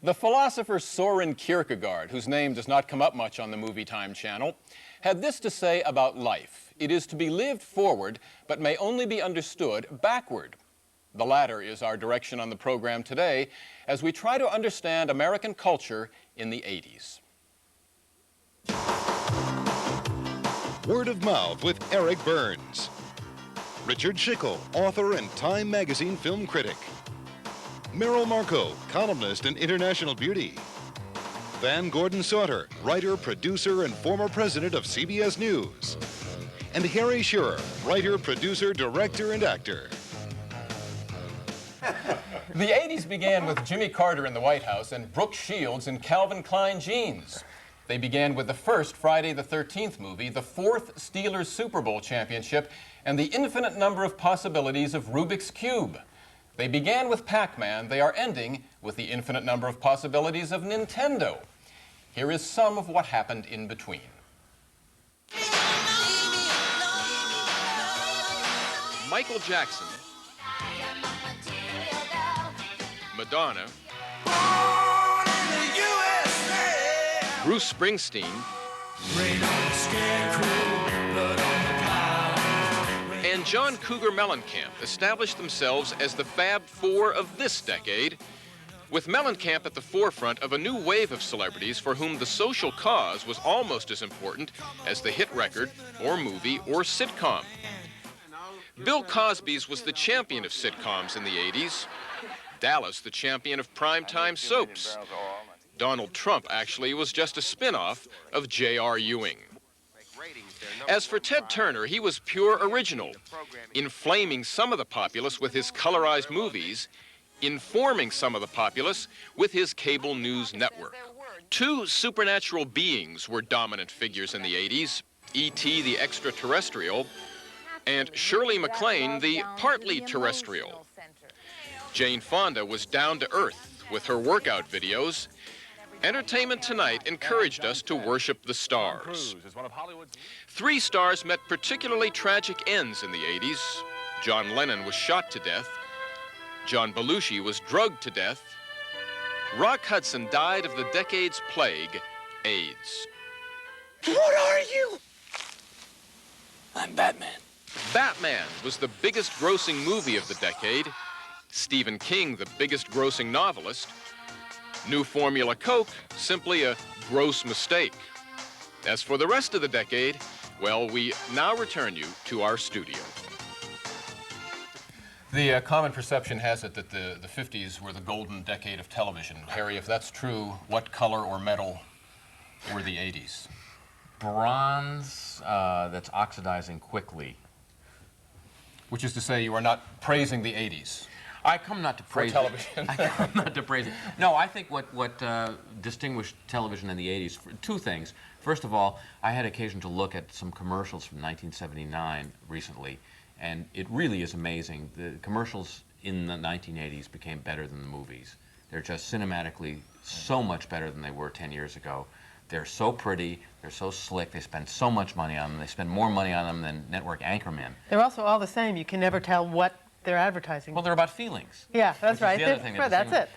The philosopher Soren Kierkegaard, whose name does not come up much on the Movie Time channel, had this to say about life. It is to be lived forward, but may only be understood backward. The latter is our direction on the program today as we try to understand American culture in the 80s. Word of Mouth with Eric Burns. Richard Shickel, author and Time magazine film critic. Merrill Markoe, columnist and international beauty. Van Gordon Sauter, writer, producer, and former president of CBS News. And Harry Shearer, writer, producer, director, and actor. The 80s began with Jimmy Carter in the White House and Brooke Shields in Calvin Klein jeans. They began with the first Friday the 13th movie, the fourth Steelers Super Bowl championship, and the infinite number of possibilities of Rubik's Cube. They began with Pac-Man. They are ending with the infinite number of possibilities of Nintendo. Here is some of what happened in between. Michael Jackson, Madonna, Bruce Springsteen, and John Cougar Mellencamp established themselves as the Fab Four of this decade, with Mellencamp at the forefront of a new wave of celebrities for whom the social cause was almost as important as the hit record or movie or sitcom. Bill Cosby's was the champion of sitcoms in the 80s, Dallas the champion of primetime soaps. Donald Trump actually was just a spin-off of J.R. Ewing. As for Ted Turner, he was pure original, inflaming some of the populace with his colorized movies, informing some of the populace with his cable news network. Two supernatural beings were dominant figures in the 80s, E.T. the extraterrestrial, and Shirley MacLaine the partly terrestrial. Jane Fonda was down to earth with her workout videos. Entertainment Tonight encouraged us to worship the stars. Three stars met particularly tragic ends in the 80s. John Lennon was shot to death. John Belushi was drugged to death. Rock Hudson died of the decade's plague, AIDS. What are you? I'm Batman. Batman was the biggest grossing movie of the decade. Stephen King, the biggest grossing novelist. New Formula Coke, simply a gross mistake. As for the rest of the decade, well, we now return you to our studio. The common perception has it that the 50s were the golden decade of television. Harry, if that's true, what color or metal were the 80s? Bronze that's oxidizing quickly. Which is to say, you are not praising the 80s. I come not to praise television. I come not to praise it. No, I think what distinguished television in the 80s, two things. First of all, I had occasion to look at some commercials from 1979 recently, and it really is amazing. The commercials in the 1980s became better than the movies. They're just cinematically so much better than they were 10 years ago. They're so pretty, they're so slick, they spend so much money on them. They spend more money on them than network anchormen. They're also all the same. You can never tell what they're advertising. Well, they're about feelings. Yeah, that's right. The other thing That's it.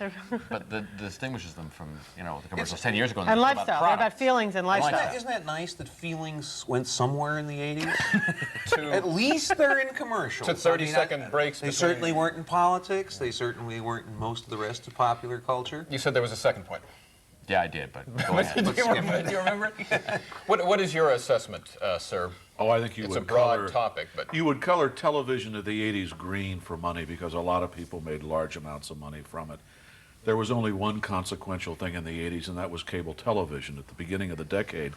But that distinguishes them from, you know, the commercials 10 years ago. And lifestyle. They're about feelings and lifestyle. Isn't that nice that feelings went somewhere in the 80s? At least they're in commercials. To 30-second breaks. They certainly weren't in politics. They certainly weren't in most of the rest of popular culture. You said there was a second point. Yeah, I did, but go ahead. Do you remember it? What is your assessment, sir? Oh, I think you it's would a broad color, topic, but you would color television of the 80s green for money because a lot of people made large amounts of money from it. There was only one consequential thing in the 80s, and that was cable television. At the beginning of the decade,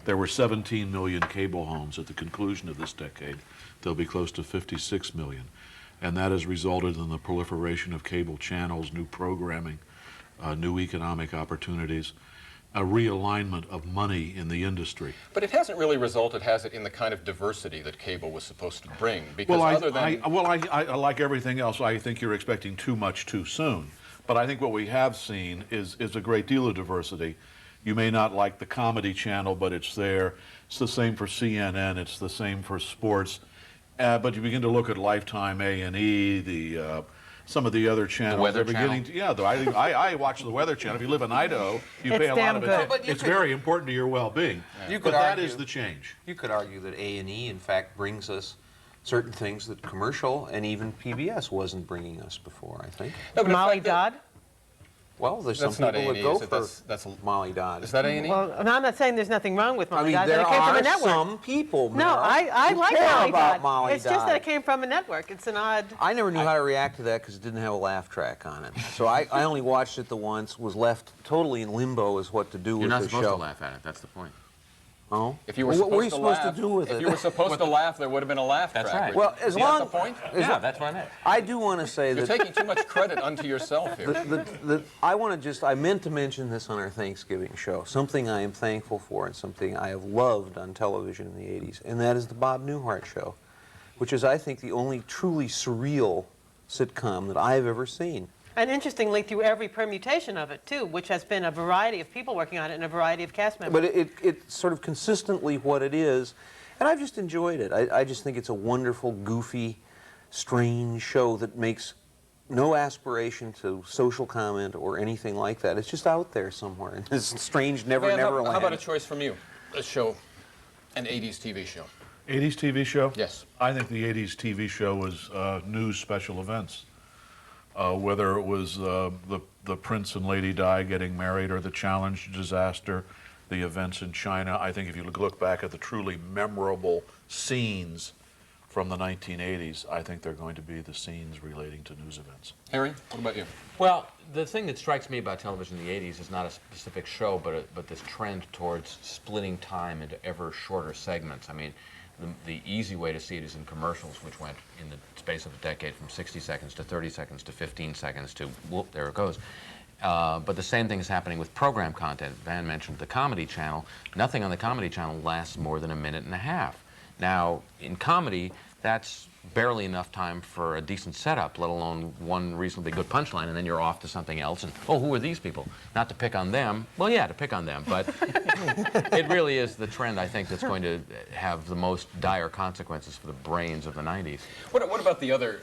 there were 17 million cable homes. At the conclusion of this decade, there'll be close to 56 million. And that has resulted in the proliferation of cable channels, new programming, new economic opportunities, a realignment of money in the industry. But it hasn't really resulted, has it, in the kind of diversity that cable was supposed to bring? Because Well, I like everything else, I think you're expecting too much too soon. But I think what we have seen is a great deal of diversity. You may not like the comedy channel, but it's there. It's the same for CNN. It's the same for sports. But you begin to look at Lifetime A&E, the some of the other channels. Weather They're beginning Channel? to, yeah, I watch the Weather Channel. If you live in Idaho, you It's pay a lot damn of good. attention. But you It's could- very important to your well-being. You But could that argue- is the change. You could argue that A&E, in fact, brings us certain things that commercial and even PBS wasn't bringing us before, I think. No, but in Molly fact, that- Dodd? Well, there's some That's not people A&E, that go is it? for That's Molly Dodd. Is that A&E? Well, and I'm not saying there's nothing wrong with I Molly mean, Dodd, but there it came from a are network. some people, No, Meryl, I who like care Molly about Dodd. Molly It's just that Dodd. it came from a network. It's an odd. I never knew how to react to that because it didn't have a laugh track on it. So I only watched it the once, was left totally in limbo as what to do You're with not the supposed show. to laugh at it. That's the point. Oh? If you were Well, what were you supposed supposed to do with If it? you were supposed to laugh, there would have been a laugh That's track. right. Well, as Is long that the point? Yeah, that's what I meant. I do want to say You're that taking too much credit unto yourself here. I want to just, I meant to mention this on our Thanksgiving show, something I am thankful for and something I have loved on television in the 80s, and that is the Bob Newhart Show, which is, I think, the only truly surreal sitcom that I've ever seen. And interestingly, through every permutation of it, too, which has been a variety of people working on it and a variety of cast members. But it's sort of consistently what it is, and I've just enjoyed it. I just think it's a wonderful, goofy, strange show that makes no aspiration to social comment or anything like that. It's just out there somewhere in this strange Van, never how about a land. choice from you? A show, an 80s TV show. 80s TV show? Yes. I think the 80s TV show was news special events. Whether it was the Prince and Lady Di getting married or the Challenge disaster, the events in China. I think if you look back at the truly memorable scenes from the 1980s, I think they're going to be the scenes relating to news events. Harry, what about you? Well, the thing that strikes me about television in the 80s is not a specific show, but this trend towards splitting time into ever shorter segments. I mean, the easy way to see it is in commercials, which went in the space of a decade from 60 seconds to 30 seconds to 15 seconds to, whoop, there it goes. But the same thing is happening with program content. Van mentioned the Comedy Channel. Nothing on the Comedy Channel lasts more than a minute and a half. Now, in comedy, that's barely enough time for a decent setup, let alone one reasonably good punchline, and then you're off to something else, and, oh, who are these people? Not to pick on them. Well, yeah, to pick on them, but it really is the trend, I think, that's going to have the most dire consequences for the brains of the 90s. What about the other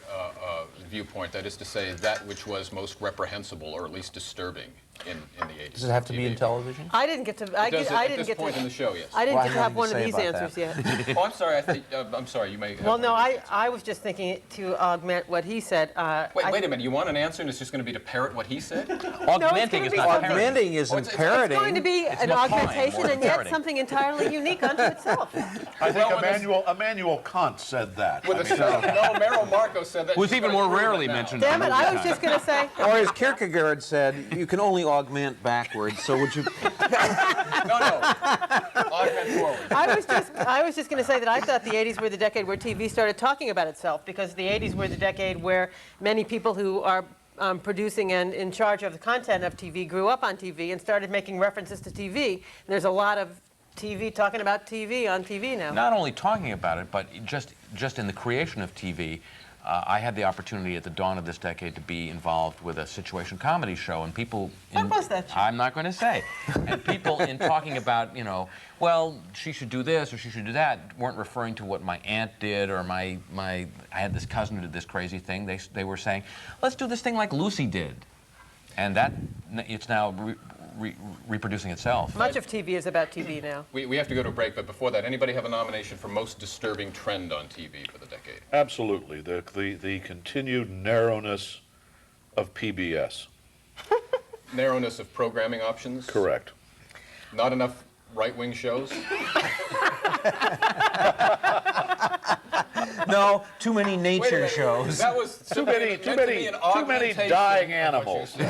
viewpoint, that is to say, that which was most reprehensible or at least disturbing in the 80s? Does it have to be TV? in television? I didn't get to. It does I at didn't this get point to. in the show, yes. I didn't Well, get to I have have one nothing of to these say about answers yet. Oh, I'm sorry. I'm sorry. You may. Have Well, no, one of these. I was just thinking to augment what he said. Wait a minute. You want an answer, and it's just going to be to parrot what he said? Augmenting gonna is be not augmenting. parroting. Augmenting isn't it's parroting. It's going to be an not fine, augmentation more and yet parroting. something entirely unique unto itself. I think Well, when this- Immanuel Kant said that. With a no, Merrill Markoe said that. Who's She's even gonna more prove it rarely now. mentioned. Damn it! I was just going to say. Or as Kierkegaard said, you can only augment backwards, so would you... No. Augment forward. I was just going to say that I thought the 80s were the decade where TV started talking about itself, because the 80s were the decade where many people who are producing and in charge of the content of TV grew up on TV and started making references to TV. And there's a lot of TV talking about TV on TV now. Not only talking about it, but just in the creation of TV. I had the opportunity at the dawn of this decade to be involved with a situation comedy show, and people... What was that show? I'm not going to say. And people in talking about, well, she should do this or she should do that, weren't referring to what my aunt did or I had this cousin who did this crazy thing. They were saying, let's do this thing like Lucy did. And it's now reproducing itself. Much of TV is about TV now. We have to go to a break, but before that, anybody have a nomination for most disturbing trend on TV for the decade? Absolutely. The continued narrowness of PBS. Narrowness of programming options? Correct. Not enough right-wing shows? No, too many nature shows. That was Too many dying animals. No.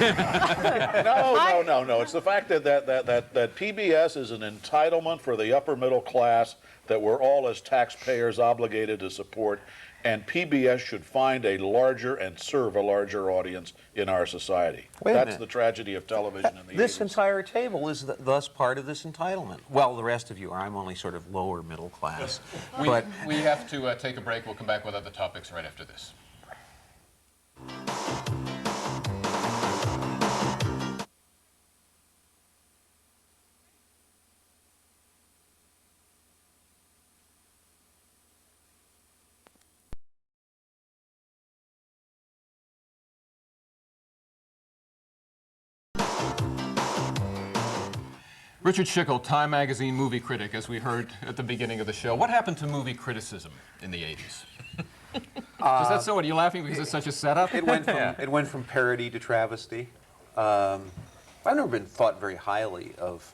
It's the fact that PBS is an entitlement for the upper middle class that we're all as taxpayers obligated to support, and PBS should find a larger and serve a larger audience in our society. Wait a That's minute. the tragedy of television in the This 80s. entire table is thus part of this entitlement. Well, the rest of you are. I'm only sort of lower middle class. But We have to take a break. We'll come back with other topics right after this. Richard Shickel, Time magazine movie critic, as we heard at the beginning of the show. What happened to movie criticism in the 80s? Is that so? Are you laughing because it's such a setup? It went from parody to travesty. I've never been thought very highly of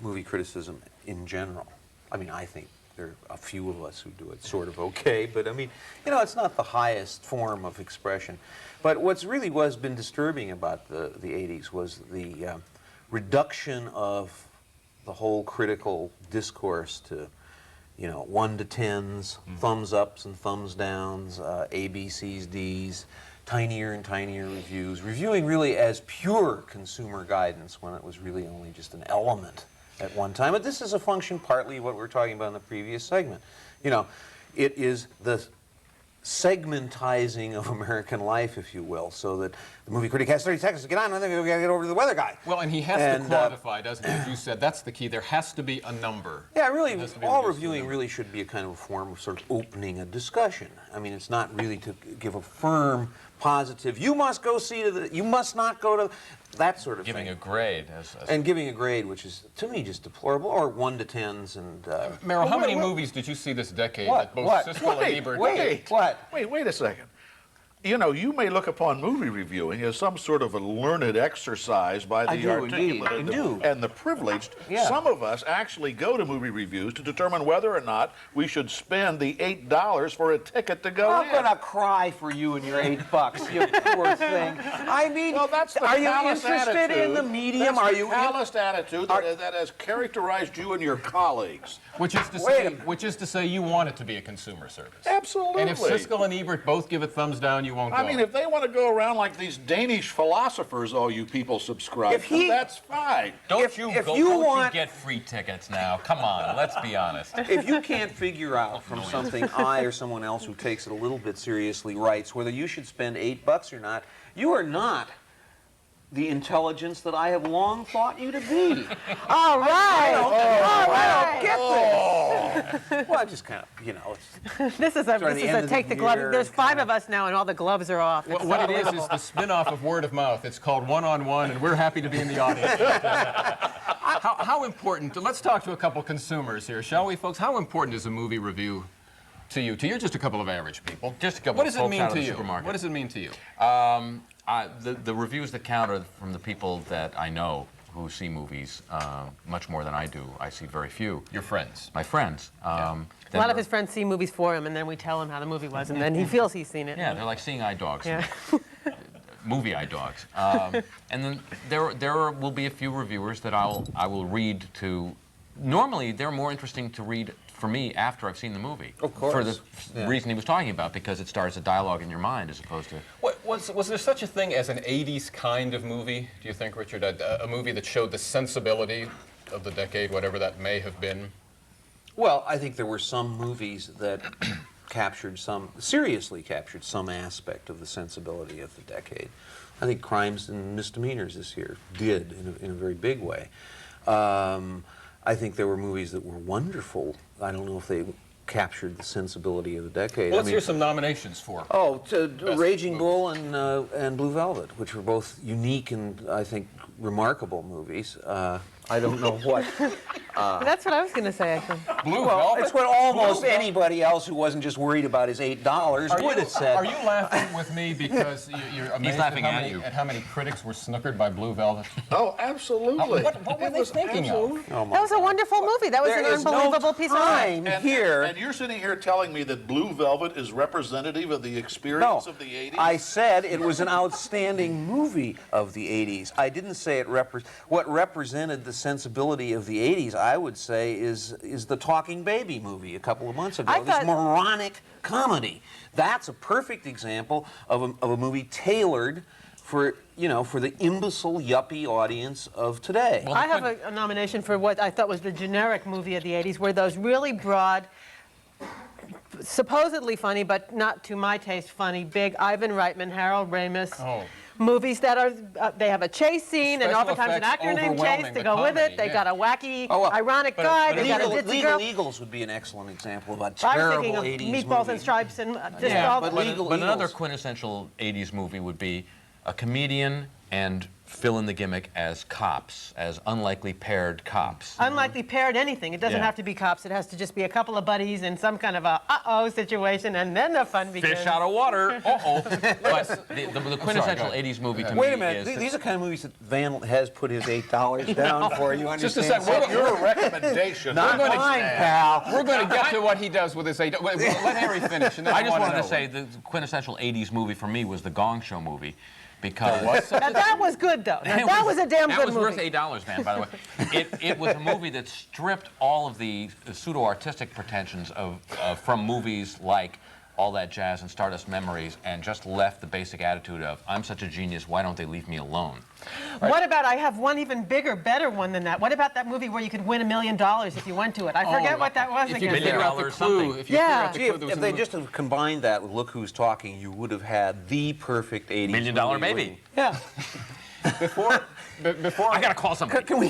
movie criticism in general. I mean, I think there are a few of us who do it sort of okay, but I mean, you know, it's not the highest form of expression. But what's really been disturbing about the 80s was the reduction of the whole critical discourse to, you know, 1 to 10s, thumbs ups and thumbs downs, A, B, C's, D's, tinier and tinier reviews, reviewing really as pure consumer guidance when it was really only just an element at one time. But this is a function partly of what we were talking about in the previous segment. You know, it is the segmentizing of American life, if you will, so that the movie critic has 30 seconds to get on, and then we've got to get over to the weather guy. Well, and he has to quantify, doesn't he? As you said, that's the key. There has to be a number. Yeah, really, all reviewing really should be a kind of a form of sort of opening a discussion. I mean, it's not really to give a firm, positive, you must go see to the, you must not go to, that sort of Giving thing. a grade. And giving a grade, which is, to me, just deplorable, or 1 to 10s. And Merrill, how many movies did you see this decade that both Siskel and Ebert... Wait a second. You know, you may look upon movie reviewing as some sort of a learned exercise by the articulate and the privileged. Yeah. Some of us actually go to movie reviews to determine whether or not we should spend the $8 for a ticket to go in. I'm gonna cry for you and your $8, you poor thing. I mean, Well, that's the are you callous interested attitude. in the medium? That's Are the you calloused attitude that has characterized you and your colleagues. Which is to say you want it to be a consumer service. Absolutely. And if Siskel and Ebert both give it thumbs down, you won't go. I mean, if they want to go around like these Danish philosophers, all you people subscribe to, that's fine. Don't you get free tickets now? Come on, let's be honest. If you can't figure out from something I or someone else who takes it a little bit seriously writes whether you should spend $8 or not, you are not the intelligence that I have long thought you to be. All right. I don't get this. Well, I just kind of, you know, it's This is a take the glove. There's 5 of us now, and all the gloves are off. What it is the spin-off of Word of Mouth. It's called One-on-One, and we're happy to be in the audience. How important, let's talk to a couple consumers here, shall we, folks? How important is a movie review to you? To you, just a couple of average people. Just a couple What of does it folks mean out of to the you? supermarket. What does it mean to you? The reviews that count are from the people that I know who see movies much more than I do. I see very few. Your friends. My friends. A lot of his friends see movies for him, and then we tell him how the movie was, and then he feels he's seen it. Yeah, they're like seeing eye dogs. Yeah. Movie eye dogs. And then there will be a few reviewers that I will read to. Normally, they're more interesting to read for me after I've seen the movie. Of course. For the reason he was talking about, because it starts a dialogue in your mind as opposed to... Was there such a thing as an 80s kind of movie, do you think, Richard? A movie that showed the sensibility of the decade, whatever that may have been? Well, I think there were some movies that seriously captured some aspect of the sensibility of the decade. I think Crimes and Misdemeanors this year did in a very big way. I think there were movies that were wonderful. I don't know if they captured the sensibility of the decade. Well, let's hear some nominations for. Raging Bull and Blue Velvet, which were both unique and, I think, remarkable movies. I don't know what. That's what I was going to say, I think. Blue Velvet? It's what almost anybody else who wasn't just worried about his $8 would have said. Are you laughing with me because you're amazed laughing at how many critics were snookered by Blue Velvet? Oh, absolutely. What were they thinking of? Oh, my That was a wonderful movie. That was There an is no unbelievable piece of art. time here. And you're sitting here telling me that Blue Velvet is representative of the experience of the 80s? I said it was an outstanding movie of the 80s. I didn't say what represented the sensibility of the 80s, I would say, is the Talking Baby movie a couple of months ago. This moronic comedy. That's a perfect example of a movie tailored for the imbecile, yuppie audience of today. Well, I have a nomination for what I thought was the generic movie of the 80s, where those really broad, supposedly funny, but not to my taste funny, big Ivan Reitman, Harold Ramis movies that are, they have a chase scene, and oftentimes an actor named Chase to go with it. They got a wacky, ironic guy. They got a ditzy girl. Legal Eagles would be an excellent example of a I was terrible thinking of 80s Meatballs movie. and Stripes and just Yeah, all but the... Legal But another Eagles. quintessential 80s movie would be a comedian and fill in the gimmick as cops, as unlikely paired cops. Unlikely paired anything. It doesn't Yeah. have to be cops. It has to just be a couple of buddies in some kind of a uh-oh situation, and then the fun begins. Fish out of water. Uh-oh. But the quintessential 80s movie to me Wait a minute. is... These are kind of movies that Van has put his $8 down for. You Just a understand? second. Your recommendation. Not We're gonna- mine, pal. We're going to get to what he does with his $8. Let Harry finish. And then I just wanna wanted to know. say the quintessential 80s movie for me was the Gong Show movie. Because Now, that was good, though. Now, that was a damn that good was movie. worth $8, man, by the way. It was a movie that stripped all of the pseudo-artistic pretensions from movies like All That Jazz and Stardust Memories and just left the basic attitude of, I'm such a genius, why don't they leave me alone? What about, I have one even bigger, better one than that. What about that movie where you could win $1 million if you went to it? I forget what that was If you again. figure out the $1 clue, something. if you Yeah. figure out the clue, See, there was if a they movie- just have combined that with Look Who's Talking, you would have had the perfect 80s $1 million movie. maybe. Yeah. before I gotta call somebody. Can we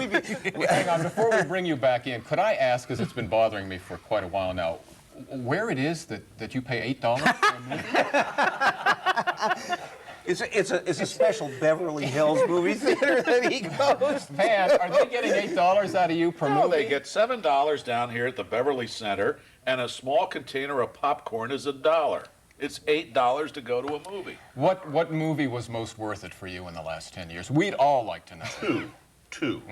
be... hang on, before we bring you back in, could I ask, because it's been bothering me for quite a while now, where it is that you pay $8 for a movie? It's a special Beverly Hills movie theater that he goes. Van, are they getting $8 out of you per No, movie? they get $7 down here at the Beverly Center, and a small container of popcorn is $1. It's $8 to go to a movie. What movie was most worth it for you in the last 10 years? We'd all like to know. Two.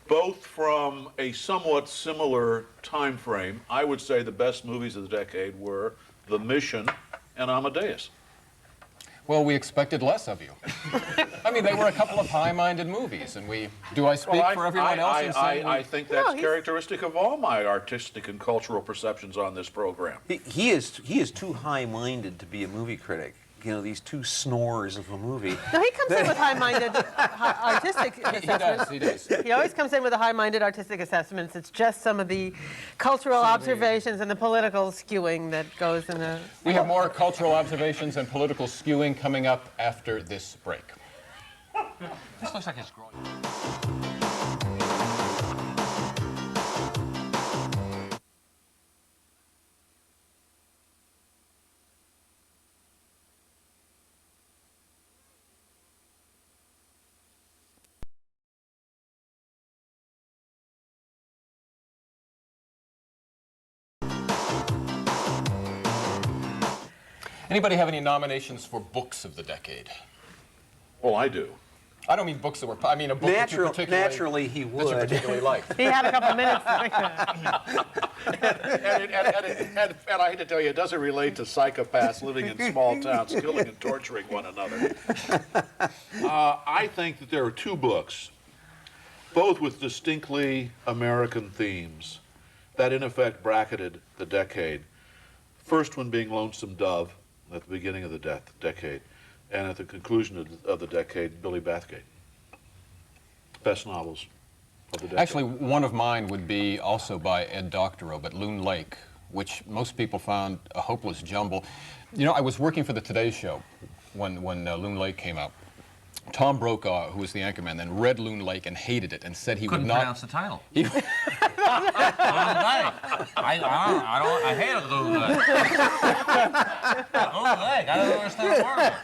Both from a somewhat similar time frame. I would say the best movies of the decade were The Mission and Amadeus. Well, we expected less of you. I mean, they were a couple of high-minded movies, and do I speak for everyone else in saying I think that's characteristic of all my artistic and cultural perceptions on this program. He is too high-minded to be a movie critic. You know, these two snores of a movie. No, he comes in with high-minded artistic assessments. He does. He always comes in with a high-minded artistic assessments. It's just some of the cultural observations and the political skewing that goes in the... We have more cultural observations and political skewing coming up after this break. This looks like it's growing. Anybody have any nominations for books of the decade? Well, I do. I don't mean books that were, I mean a book that you particularly... Naturally, he that you would. particularly liked. He had a couple of minutes to think And I hate to tell you, it doesn't relate to psychopaths living in small towns, killing and torturing one another. I think that there are two books, both with distinctly American themes, that in effect bracketed the decade. First one being Lonesome Dove at the beginning of the decade, and at the conclusion of the decade, Billy Bathgate. Best novels of the decade. Actually, one of mine would be also by Ed Doctorow, but Loon Lake, which most people found a hopeless jumble. You know, I was working for the Today Show when Loon Lake came out. Tom Brokaw, who was the anchorman, then read Loon Lake and hated it and said he Couldn't would not... pronounce the title. He, I hated Loon Lake. Loon Lake, I don't understand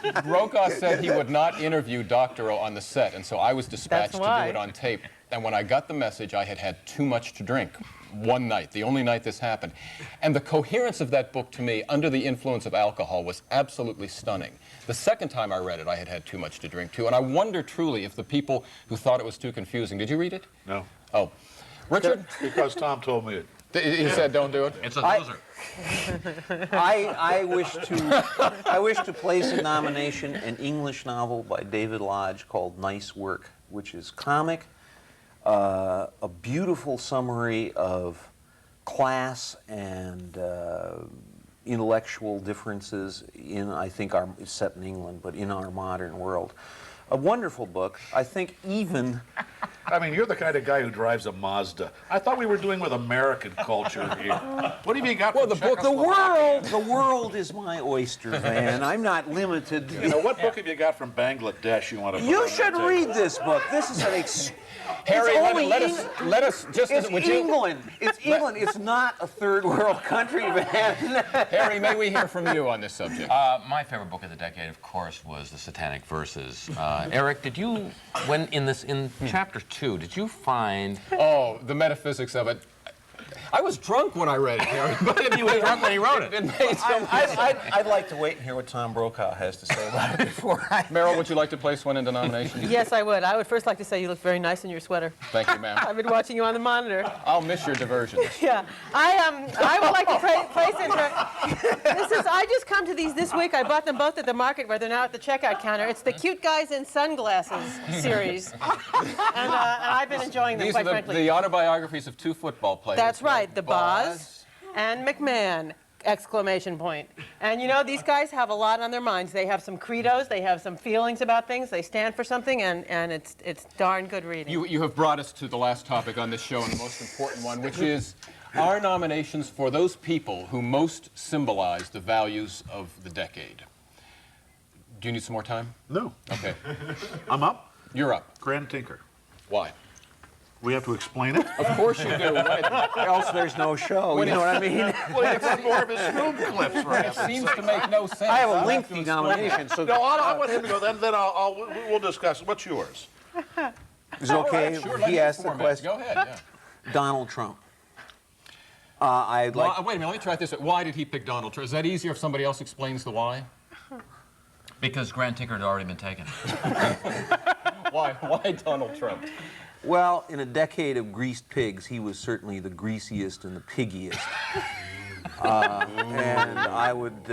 the word. Brokaw said he would not interview Doctorow on the set, and so I was dispatched to do why. it on tape. And when I got the message, I had had too much to drink. One night, the only night this happened. And the coherence of that book to me, under the influence of alcohol, was absolutely stunning. The second time I read it, I had had too much to drink too. And I wonder truly if the people who thought it was too confusing, did you read it? No. Oh. Richard? Because Tom told me it. He said don't do it? It's a loser. I wish to place a nomination, an English novel by David Lodge called Nice Work, which is comic, a beautiful summary of class and intellectual differences in, I think, it's set in England, but in our modern world. A wonderful book. I think even... I mean, you're the kind of guy who drives a Mazda. I thought we were doing with American culture here. What have you got from The world is my oyster, Van. I'm not limited. You know, what book have you got from Bangladesh you want to put You on should that table? read this book. This is an Harry, it's let us just... It's would you- England. It's England. It's not a third world country, Van. Harry, may we hear from you on this subject? My favorite book of the decade, of course, was The Satanic Verses. Eric, did you, in chapter 2, did you find... Oh, the metaphysics of it. I was drunk when I read it, Harry, but You were drunk when he wrote it. It made so much sense. I'd like to wait and hear what Tom Brokaw has to say about it before I... Merrill, would you like to place one into nomination? Yes, I would. I would first like to say you look very nice in your sweater. Thank you, ma'am. I've been watching you on the monitor. I'll miss your diversions. Yeah, I would like to place into. I just come to these this week. I bought them both at the market where they're now at the checkout counter. It's the Cute Guys in Sunglasses series, and I've been enjoying them, These quite are frankly. the autobiographies of 2 football players. That's right, the Boz and McMahon. Exclamation point. And you know, these guys have a lot on their minds. They have some credos, they have some feelings about things, they stand for something, and it's darn good reading. You have brought us to the last topic on this show, and the most important one, which is our nominations for those people who most symbolize the values of the decade. Do you need some more time? No. Okay. I'm up. You're up. Grand Tinker. Why? We have to explain it? Of course you do. Else there's no show, you know what I mean? Well, you've got more of his film clips, for It heaven's seems sake. to make no sense. I have I'll a to lengthy explain. nomination, so... No, I want him to go. Then we'll discuss. What's yours? Is it okay Sure, if let he me asks the format. question? Go ahead, yeah. Donald Trump. I'd like... Wait a minute, let me try this. Why did he pick Donald Trump? Is that easier if somebody else explains the why? Because Grand Tinker had already been taken. Why? Why Donald Trump? Well, in a decade of greased pigs, he was certainly the greasiest and the piggiest. And I would,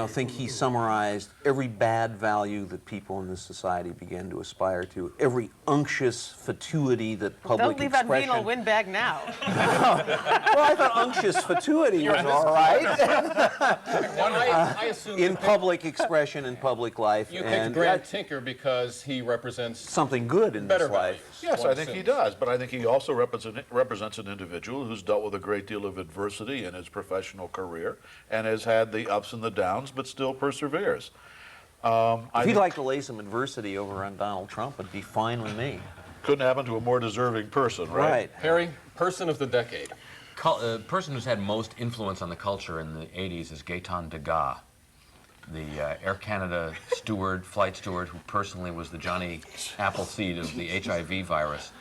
think he summarized every bad value that people in this society began to aspire to, every unctuous fatuity that public Don't leave that expression... venal windbag now. Well, I thought unctuous fatuity was all right I assume in public expression in public life. you picked and Grant Tinker because he represents something good in better this life. values. Yes, one I think he assumes. does, but I think he also represents an individual who's dealt with a great deal of adversity in his professional career and has had the ups and the downs, but still perseveres. If he'd like to lay some adversity over on Donald Trump, it'd be fine with me. Couldn't happen to a more deserving person, right? Harry, person of the decade. Person who's had most influence on the culture in the 80s is Gaetan Degas, the Air Canada flight steward, who personally was the Johnny Appleseed of the HIV virus,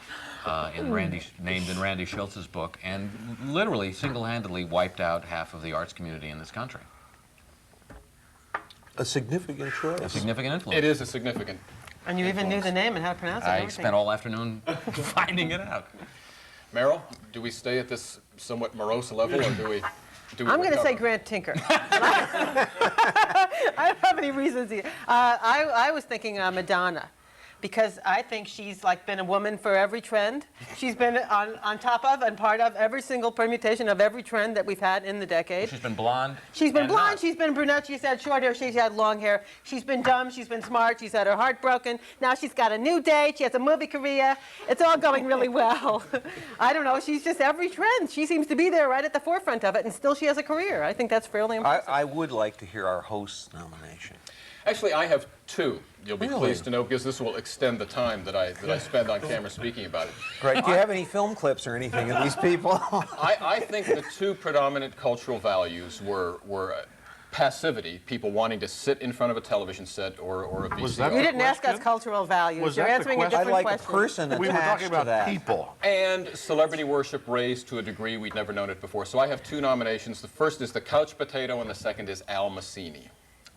named in Randy Schultz's book, and literally single-handedly wiped out half of the arts community in this country. A significant choice. A significant influence. It is a significant. And you even knew the name and how to pronounce it. and I everything. spent all afternoon finding it out. Merrill, do we stay at this somewhat morose level, or do we I'm going to say recover? Grant Tinker. I don't have any reasons. I was thinking Madonna, because I think she's like been a woman for every trend. She's been on top of and part of every single permutation of every trend that we've had in the decade. She's been blonde. She's been and blonde, not. she's been brunette, she's had short hair, she's had long hair. She's been dumb, she's been smart, she's had her heart broken. Now she's got a new date, she has a movie career. It's all going really well. I don't know, she's just every trend. She seems to be there right at the forefront of it, and still she has a career. I think that's fairly impressive. I would like to hear our host's nomination. Actually, I have 2. You'll be Really? pleased to know, because this will extend the time that I spend on camera speaking about it. Great. Do you have any film clips or anything of these people? I think the 2 predominant cultural values were passivity, people wanting to sit in front of a television set or a VCR. Was that You didn't ask us question? cultural values. Was You're that the answering a question? I'd different like a question. person We were attached talking to about that. people. And celebrity worship raised to a degree we'd never known it before. So I have 2 nominations. The first is the couch potato, and the second is Al Massini.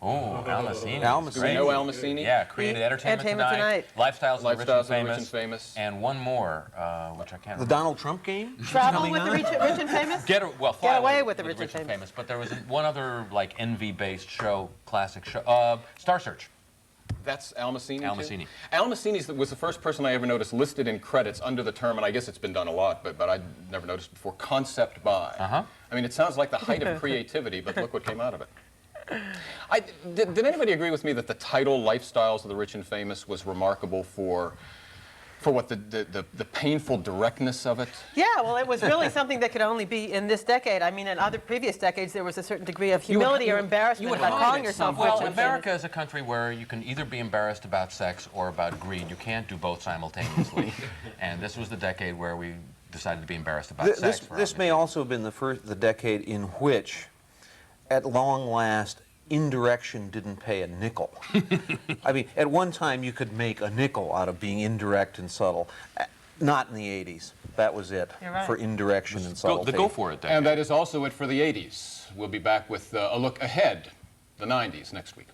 Oh, Al Massini. Al Do we Massini. know Al Massini? Yeah, created Entertainment Entertainment Tonight, Lifestyles of the Rich Lifestyles and of the Rich and Famous. and one more, which I can't The remember. Donald Trump game? Travel with the rich and famous? Fly Away with the Rich and Famous. But there was one other like envy-based show, classic show, Star Search. That's Al Massini. Al too? Massini. Al Massini was the first person I ever noticed listed in credits under the term, and I guess it's been done a lot, but I'd never noticed before, concept by. Uh-huh. I mean, it sounds like the height of creativity, but look what came out of it. Did anybody agree with me that the title Lifestyles of the Rich and Famous was remarkable for what the painful directness of it? Yeah, well, it was really something that could only be in this decade. I mean, in other previous decades, there was a certain degree of humility or embarrassment about calling yourself rich Well, and America is a country where you can either be embarrassed about sex or about greed. You can't do both simultaneously. And this was the decade where we decided to be embarrassed about sex. This may also have been the decade in which, at long last, indirection didn't pay a nickel. I mean, at one time you could make a nickel out of being indirect and subtle. Not in the 80s. That was it You're right. for indirection and subtlety. Go for it, And that is also it for the 80s. We'll be back with a look ahead, the 90s, next week.